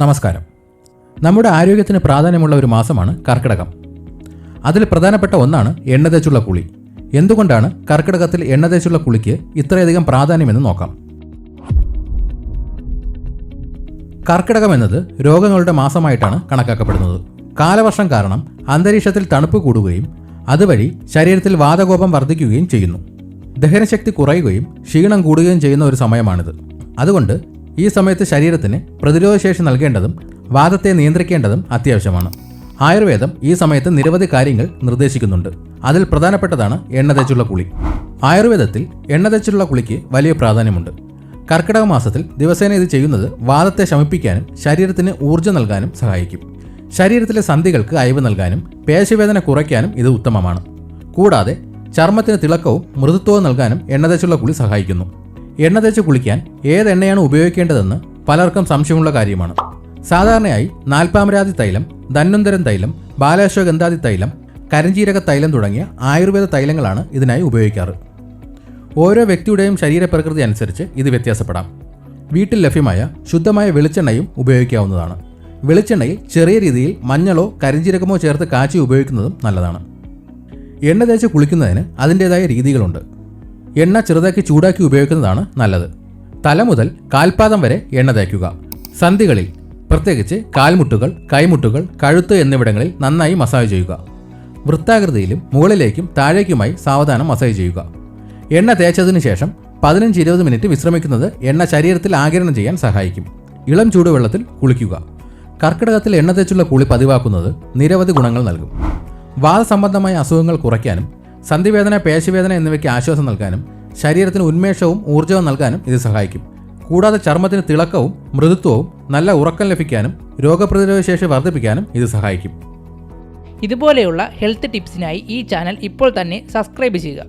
നമസ്കാരം. നമ്മുടെ ആരോഗ്യത്തിന് പ്രാധാന്യമുള്ള ഒരു മാസമാണ് കർക്കിടകം. അതിൽ പ്രധാനപ്പെട്ട ഒന്നാണ് എണ്ണ തേച്ചുള്ള കുളി. എന്തുകൊണ്ടാണ് കർക്കിടകത്തിൽ എണ്ണ തേച്ചുള്ള കുളിക്ക് ഇത്രയധികം പ്രാധാന്യമെന്ന് നോക്കാം. കർക്കിടകം എന്നത് രോഗങ്ങളുടെ മാസമായിട്ടാണ് കണക്കാക്കപ്പെടുന്നത്. കാലവർഷം കാരണം അന്തരീക്ഷത്തിൽ തണുപ്പ് കൂടുകയും അതുവഴി ശരീരത്തിൽ വാതകോപം വർദ്ധിക്കുകയും ചെയ്യുന്നു. ദഹനശക്തി കുറയുകയും ക്ഷീണം കൂടുകയും ചെയ്യുന്ന ഒരു സമയമാണിത്. അതുകൊണ്ട് ഈ സമയത്ത് ശരീരത്തിന് പ്രതിരോധശേഷി നൽകേണ്ടതും വാതത്തെ നിയന്ത്രിക്കേണ്ടതും അത്യാവശ്യമാണ്. ആയുർവേദം ഈ സമയത്ത് നിരവധി കാര്യങ്ങൾ നിർദ്ദേശിക്കുന്നുണ്ട്. അതിൽ പ്രധാനപ്പെട്ടതാണ് എണ്ണ തേച്ചുള്ള കുളി. ആയുർവേദത്തിൽ എണ്ണ തേച്ചുള്ള കുളിക്ക് വലിയ പ്രാധാന്യമുണ്ട്. കർക്കിടക മാസത്തിൽ ദിവസേന ഇത് ചെയ്യുന്നത് വാതത്തെ ശമിപ്പിക്കാനും ശരീരത്തിന് ഊർജ്ജം നൽകാനും സഹായിക്കും. ശരീരത്തിലെ സന്ധികൾക്ക് അയവ് നൽകാനും പേശിവേദന കുറയ്ക്കാനും ഇത് ഉത്തമമാണ്. കൂടാതെ ചർമ്മത്തിന് തിളക്കവും മൃദുത്വവും നൽകാനും എണ്ണ തേച്ചുള്ള കുളി സഹായിക്കുന്നു. എണ്ണ തേച്ച് കുളിക്കാൻ ഏത് എണ്ണയാണ് ഉപയോഗിക്കേണ്ടതെന്ന് പലർക്കും സംശയമുള്ള കാര്യമാണ്. സാധാരണയായി നാൽപ്പാമരാതി തൈലം, ധന്വന്തരം തൈലം, ബാലാശ്വഗന്ധാദി തൈലം, കരിഞ്ജീരക തൈലം തുടങ്ങിയ ആയുർവേദ തൈലങ്ങളാണ് ഇതിനായി ഉപയോഗിക്കാറ്. ഓരോ വ്യക്തിയുടെയും ശരീരപ്രകൃതി അനുസരിച്ച് ഇത് വ്യത്യാസപ്പെടാം. വീട്ടിൽ ലഭ്യമായ ശുദ്ധമായ വെളിച്ചെണ്ണയും ഉപയോഗിക്കാവുന്നതാണ്. വെളിച്ചെണ്ണയിൽ ചെറിയ രീതിയിൽ മഞ്ഞളോ കരിഞ്ജീരകമോ ചേർത്ത് കാച്ചി ഉപയോഗിക്കുന്നതും നല്ലതാണ്. എണ്ണ തേച്ച് കുളിക്കുന്നതിന് അതിൻ്റേതായ രീതികളുണ്ട്. എണ്ണ ചെറുതാക്കി ചൂടാക്കി ഉപയോഗിക്കുന്നതാണ് നല്ലത്. തല മുതൽ കാൽപാദം വരെ എണ്ണ തേക്കുക. സന്ധികളിൽ, പ്രത്യേകിച്ച് കാൽമുട്ടുകൾ, കൈമുട്ടുകൾ, കഴുത്ത് എന്നിവിടങ്ങളിൽ നന്നായി മസാജ് ചെയ്യുക. വൃത്താകൃതിയിലും മുകളിലേക്കും താഴേക്കുമായി സാവധാനം മസാജ് ചെയ്യുക. എണ്ണ തേച്ചതിനു ശേഷം 15-20 മിനിറ്റ് വിശ്രമിക്കുന്നത് എണ്ണ ശരീരത്തിൽ ആഗിരണം ചെയ്യാൻ സഹായിക്കും. ഇളം ചൂടുവെള്ളത്തിൽ കുളിക്കുക. കർക്കിടകത്തിൽ എണ്ണ തേച്ചുള്ള കുളി പതിവാക്കുന്നത് നിരവധി ഗുണങ്ങൾ നൽകും. വാതസംബന്ധമായ അസുഖങ്ങൾ കുറയ്ക്കാനും സന്ധിവേദന, പേശിവേദന എന്നിവയ്ക്ക് ആശ്വാസം നൽകാനും ശരീരത്തിന് ഉന്മേഷവും ഊർജ്ജവും നൽകാനും ഇത് സഹായിക്കും. കൂടാതെ ചർമ്മത്തിന് തിളക്കവും മൃദുത്വവും നല്ല ഉറക്കം ലഭിക്കാനും രോഗപ്രതിരോധ ശേഷി വർദ്ധിപ്പിക്കാനും ഇത് സഹായിക്കും. ഇതുപോലെയുള്ള ഹെൽത്ത് ടിപ്സിനായി ഈ ചാനൽ ഇപ്പോൾ തന്നെ സബ്സ്ക്രൈബ് ചെയ്യുക.